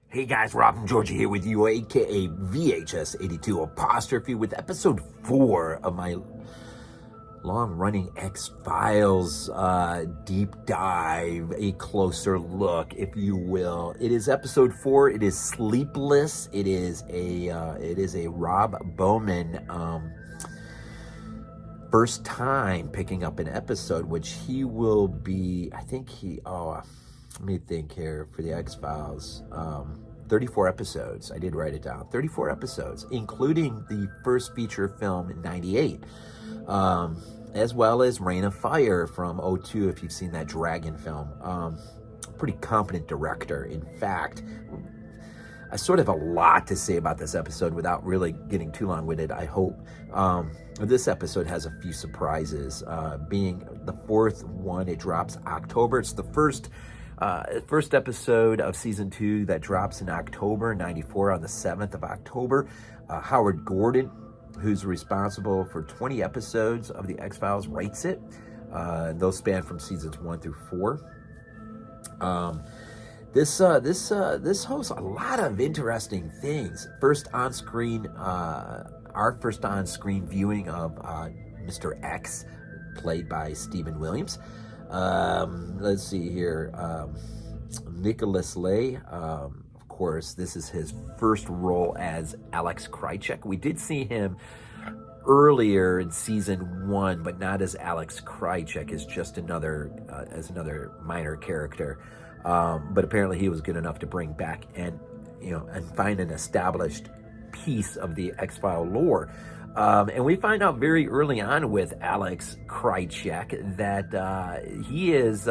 Hey guys, Rob from Georgia here with you, aka VHS82 apostrophe, with episode 4 of my long-running X-Files deep dive, a closer look, if you will. It is episode 4. It is Sleepless. It is a Rob Bowman first time picking up an episode, which he will be. Let me think here for the X-Files. 34 episodes. I did write it down. 34 episodes, including the first feature film in 98, as well as Reign of Fire from 02, if you've seen that Dragon film. Pretty competent director. In fact, I sort of have a lot to say about this episode without really getting too long-winded, I hope. This episode has a few surprises. Being the fourth one, it drops October. It's the first episode of season 2 that drops in October 94 on the 7th of October. Howard Gordon, who's responsible for 20 episodes of the X-Files, writes it. Those span from seasons 1 through 4. This hosts a lot of interesting things. Our first on-screen viewing of Mr. X, played by Stephen Williams. Let's see here. Nicholas Lay, of course, this is his first role as Alex Krycek. We did see him earlier in season 1, but not as Alex Krycek, as just another minor character. But apparently he was good enough to bring back and find an established piece of the X-File lore. And we find out very early on with Alex Krycek that he is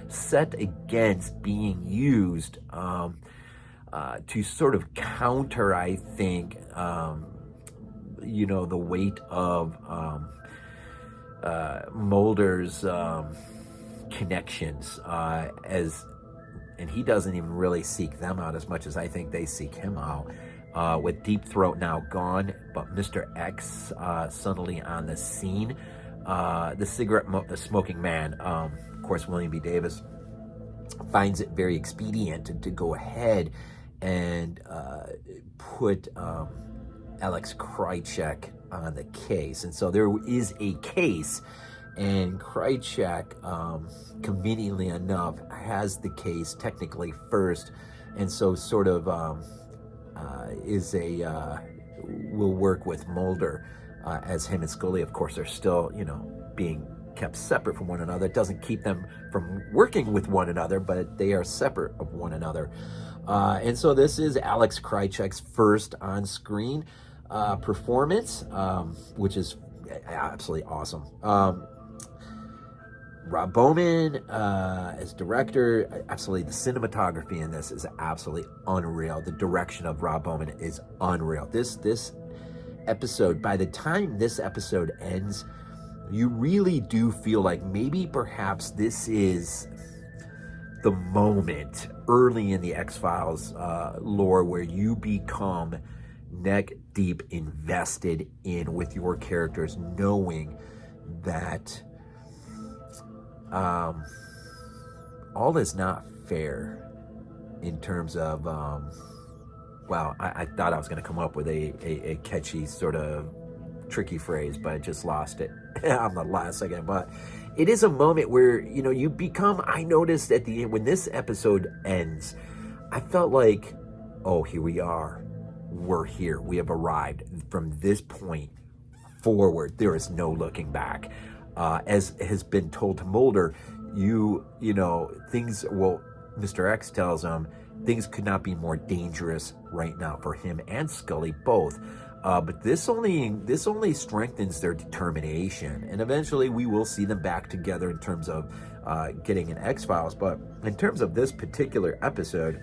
set against being used to sort of counter, I think, the weight of Mulder's connections, and he doesn't even really seek them out as much as I think they seek him out. With Deep Throat now gone, but Mr. X suddenly on the scene. The cigarette smoking man, of course, William B. Davis, finds it very expedient to go ahead and put Alex Krycek on the case. And so there is a case, and Krycek, conveniently enough, has the case technically first, and so sort of will work with Mulder, as him and Scully, of course, are still, being kept separate from one another. It doesn't keep them from working with one another, but they are separate of one another. And so this is Alex Krycek's first on-screen performance, which is absolutely awesome. Rob Bowman as director, absolutely. The cinematography in this is absolutely unreal. The direction of Rob Bowman is unreal. This episode, by the time this episode ends, you really do feel like maybe perhaps this is the moment early in the X-Files lore where you become neck deep invested in with your characters, knowing that all is not fair in terms of, I thought I was going to come up with a catchy sort of tricky phrase, but I just lost it on the last second. But it is a moment where, you become, I noticed at the end, when this episode ends, I felt like, oh, here we are. We're here. We have arrived. From this point forward, there is no looking back. As has been told to Mulder, Mr. X tells him things could not be more dangerous right now for him and Scully both. But this only strengthens their determination, and eventually we will see them back together in terms of getting an X-Files. But in terms of this particular episode,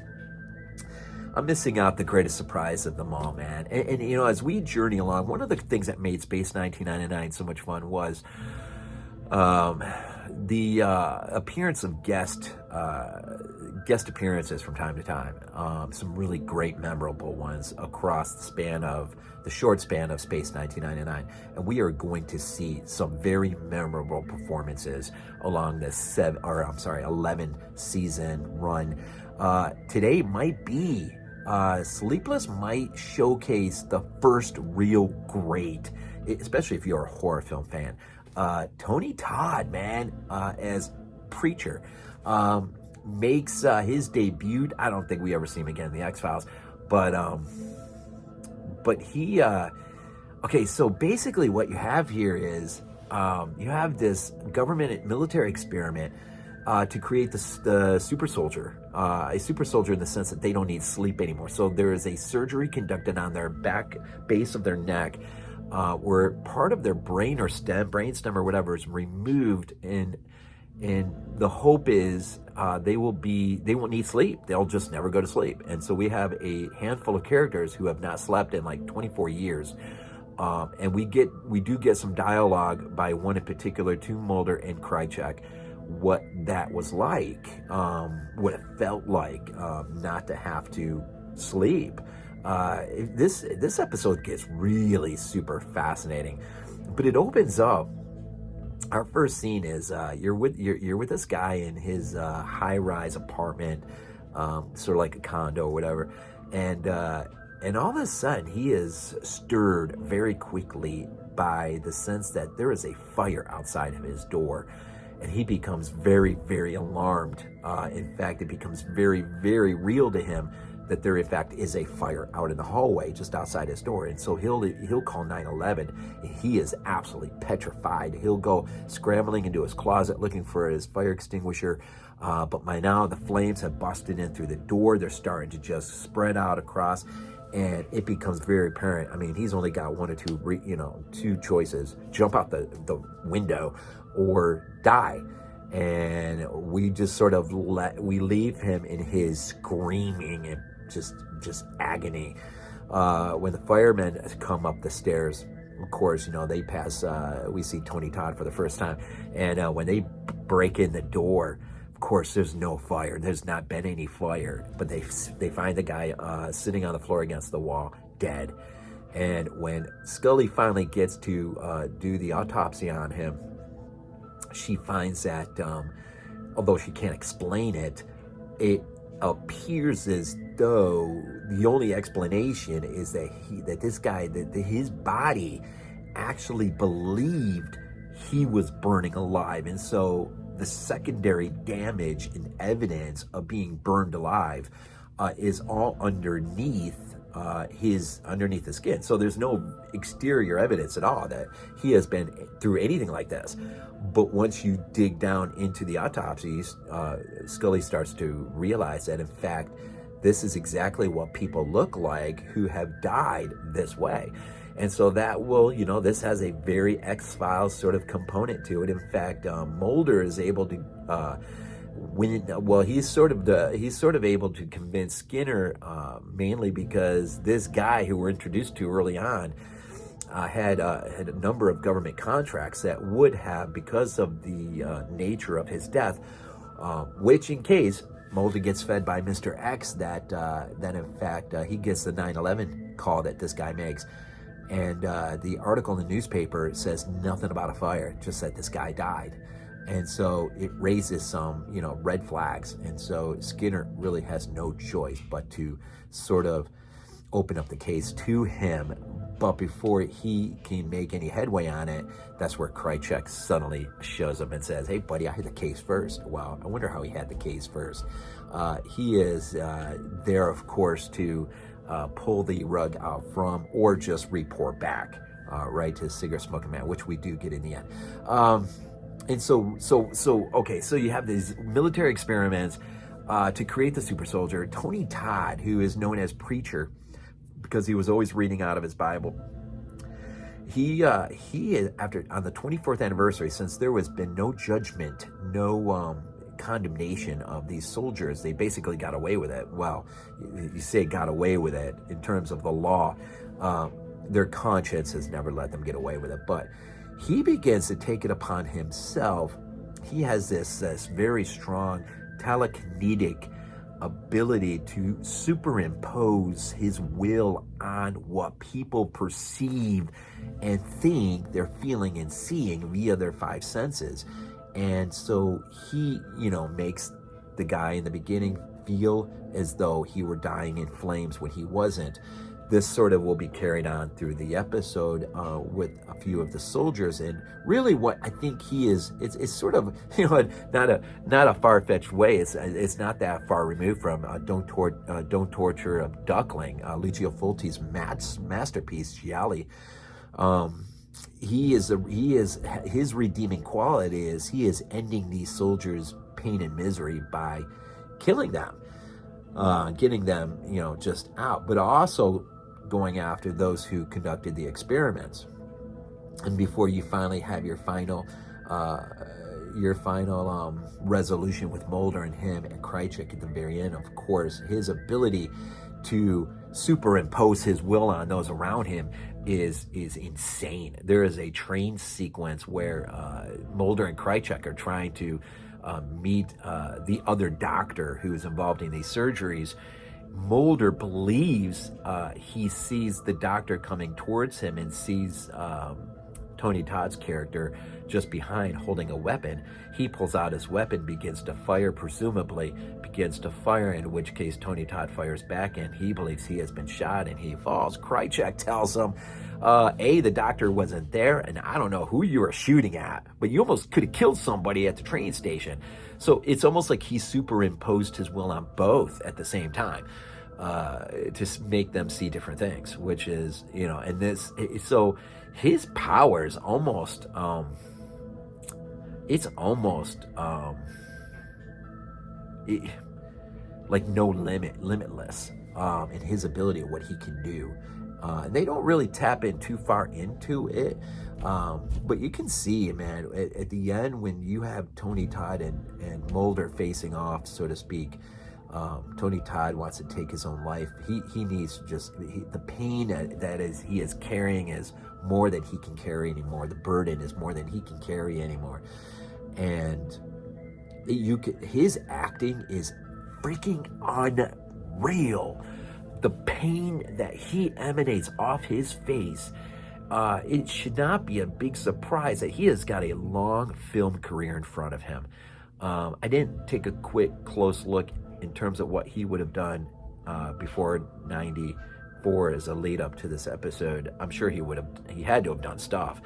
I'm missing out the greatest surprise of them all, man. And as we journey along, one of the things that made Space 1999 so much fun was the appearance of guest guest appearances from time to time. Some really great, memorable ones across the short span of Space 1999. And we are going to see some very memorable performances along this 11 season run. Today might be Sleepless might showcase the first real great, especially if you're a horror film fan. Tony Todd, man, as Preacher, makes his debut. I don't think we ever see him again in the X-Files, but he, okay, so basically what you have here is, you have this government military experiment to create the super soldier, a super soldier in the sense that they don't need sleep anymore. So there is a surgery conducted on their base of their neck, where part of their brain brainstem or whatever is removed, and the hope is they won't need sleep. They'll just never go to sleep. And so we have a handful of characters who have not slept in like 24 years. And we do get some dialogue by one in particular to Mulder and Krychek, what that was like, what it felt like not to have to sleep. This episode gets really super fascinating, but it opens up. Our first scene is you're with this guy in his high-rise apartment, sort of like a condo or whatever, and all of a sudden he is stirred very quickly by the sense that there is a fire outside of his door, and he becomes very, very alarmed. In fact, it becomes very, very real to him that there in fact is a fire out in the hallway just outside his door. And so he'll call 911, and he is absolutely petrified. He'll go scrambling into his closet looking for his fire extinguisher, but by now the flames have busted in through the door. They're starting to just spread out across, and it becomes very apparent. I mean, he's only got one or two choices: jump out the window or die. And we just sort of leave him in his screaming and just agony. When the firemen come up the stairs, of course, they pass, we see Tony Todd for the first time. And when they break in the door, of course, there's no fire. There's not been any fire. But they find the guy sitting on the floor against the wall, dead. And when Scully finally gets to do the autopsy on him, she finds that, although she can't explain it, it appears as though the only explanation is that his body actually believed he was burning alive. And so the secondary damage and evidence of being burned alive is all underneath the skin. So there's no exterior evidence at all that he has been through anything like this. But once you dig down into the autopsies, Scully starts to realize that in fact this is exactly what people look like who have died this way. And so that will, this has a very X-Files sort of component to it. In fact, Mulder is able to he's sort of able to convince Skinner, mainly because this guy who we're introduced to early on had a number of government contracts that would have, because of the nature of his death, which in case Mulder gets fed by Mr. X, that in fact he gets the 911 call that this guy makes. And the article in the newspaper says nothing about a fire, just that this guy died. And so it raises some, red flags. And so Skinner really has no choice but to sort of open up the case to him. But before he can make any headway on it, that's where Krychek suddenly shows up and says, "Hey, buddy, I had the case first." Well, I wonder how he had the case first. He is there, of course, to pull the rug out from, or just report back, right, to cigarette smoking man, which we do get in the end. And so you have these military experiments to create the super soldier. Tony Todd, who is known as Preacher because he was always reading out of his Bible, he after on the 24th anniversary, since there has been no judgment, no condemnation of these soldiers, they basically got away with it. Well, you say got away with it in terms of the law. Their conscience has never let them get away with it, but he begins to take it upon himself. He has this very strong telekinetic ability to superimpose his will on what people perceive and think they're feeling and seeing via their five senses. And so he, makes the guy in the beginning feel as though he were dying in flames when he wasn't. This sort of will be carried on through the episode with a few of the soldiers, and really what I think he is, it's sort of, not a far-fetched way. It's not that far removed from Don't Torture a Duckling, Lucio Fulci's masterpiece, Gialli. His redeeming quality is he is ending these soldiers' pain and misery by killing them, getting them, just out, but also going after those who conducted the experiments. And before you finally have your final resolution with Mulder and him and Krychek at the very end, of course, his ability to superimpose his will on those around him is insane. There is a train sequence where Mulder and Krychek are trying to meet the other doctor who is involved in these surgeries. Mulder believes he sees the doctor coming towards him and sees Tony Todd's character just behind holding a weapon. He pulls out his weapon, begins to fire, in which case Tony Todd fires back, and he believes he has been shot and he falls. Krychek tells him, the doctor wasn't there, and I don't know who you were shooting at, but you almost could have killed somebody at the train station. So it's almost like he superimposed his will on both at the same time to make them see different things, which is, and this, so his power is almost, like no limitless in his ability of what he can do. And they don't really tap in too far into it, but you can see, man, at the end when you have Tony Todd and Mulder facing off, so to speak. Tony Todd wants to take his own life. He needs the pain that he is carrying is more than he can carry anymore. The burden is more than he can carry anymore. And his acting is freaking unreal. The pain that he emanates off his face, it should not be a big surprise that he has got a long film career in front of him. I didn't take a close look in terms of what he would have done before 94 as a lead up to this episode. I'm sure he had to have done stuff,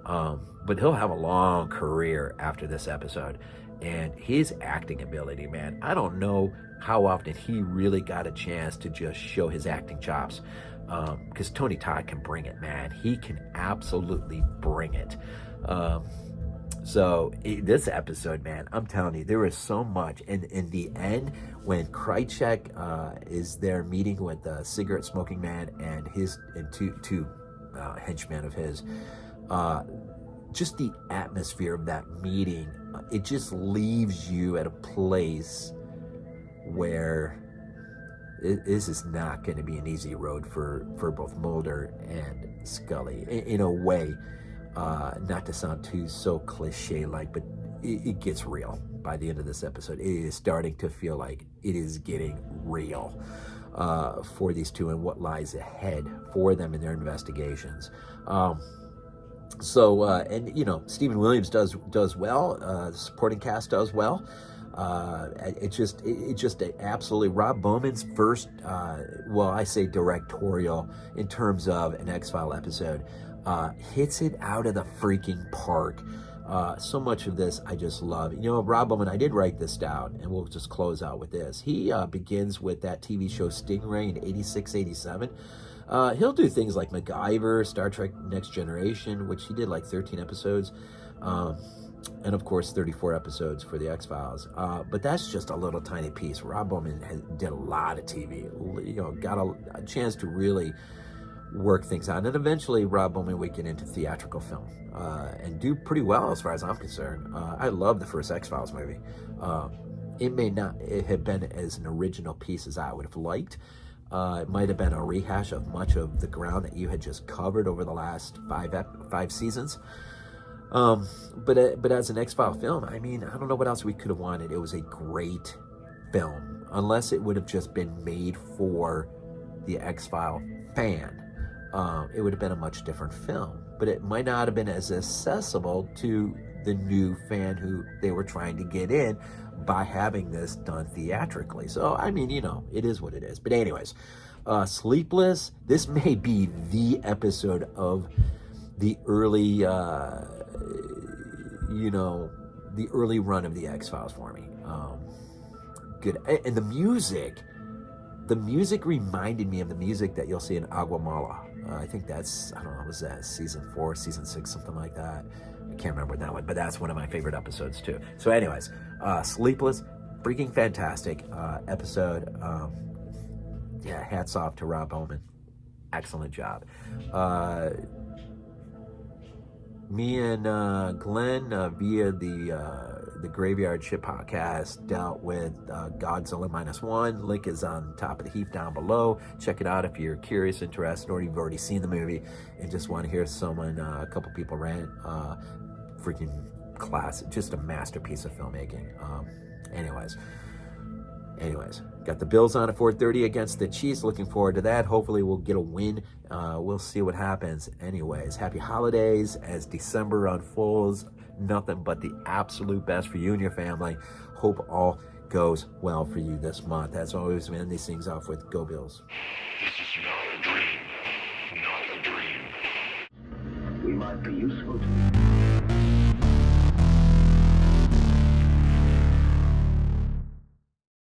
but he'll have a long career after this episode. And his acting ability, man, I don't know how often he really got a chance to just show his acting chops, because Tony Todd can bring it, man. He can absolutely bring it. So this episode, man, I'm telling you, there is so much. And in the end, when Krychek is there meeting with the cigarette smoking man and two henchmen of his, just the atmosphere of that meeting, it just leaves you at a place where this is not going to be an easy road for both Mulder and Scully in a way. Not to sound so cliche-like, but it gets real by the end of this episode. It is starting to feel like it is getting real for these two and what lies ahead for them in their investigations. Stephen Williams does well. The supporting cast does well. It's just absolutely Rob Bowman's first, I say directorial in terms of an X-File episode. Hits it out of the freaking park. So much of this I just love. Rob Bowman, I did write this down, and we'll just close out with this. He begins with that TV show Stingray in 86, 87. He'll do things like MacGyver, Star Trek Next Generation, which he did like 13 episodes. And of course 34 episodes for the X-Files. But that's just a little tiny piece. Rob Bowman did a lot of TV, got a chance to really work things out. And eventually Rob Bowman would get into theatrical film and do pretty well as far as I'm concerned. I love the first X-Files movie. It may not have been as an original piece as I would have liked. It might have been a rehash of much of the ground that you had just covered over the last five seasons. But as an X-File film, I mean, I don't know what else we could have wanted. It was a great film. unless it would have just been made for the X-File fan. It would have been a much different film, but it might not have been as accessible to the new fan who they were trying to get in by having this done theatrically. So, I mean, it is what it is. But anyways, Sleepless, this may be the episode of the early, the early run of the X-Files for me. Good. And the music reminded me of the music that you'll see in Aguamala. I think that's, I don't know, was that season 4, season 6, something like that? I can't remember that one, but that's one of my favorite episodes too. So anyways, Sleepless, freaking fantastic episode. Yeah, hats off to Rob Bowman. Excellent job. Me and Glenn, via the Graveyard Ship podcast, dealt with Godzilla -1. Link is on top of the heap down below. Check it out if you're curious, interested, or you've already seen the movie and just want to hear a couple people rant. Freaking classic, just a masterpiece of filmmaking. Anyways, got the Bills on at 4:30 against the Chiefs. Looking forward to that. Hopefully we'll get a win. We'll see what happens. Anyways, happy holidays as December unfolds. Nothing but the absolute best for you and your family. Hope all goes well for you this month. As always, we end these things off with Go Bills. This is not a dream. Not a dream. We might be useful to you.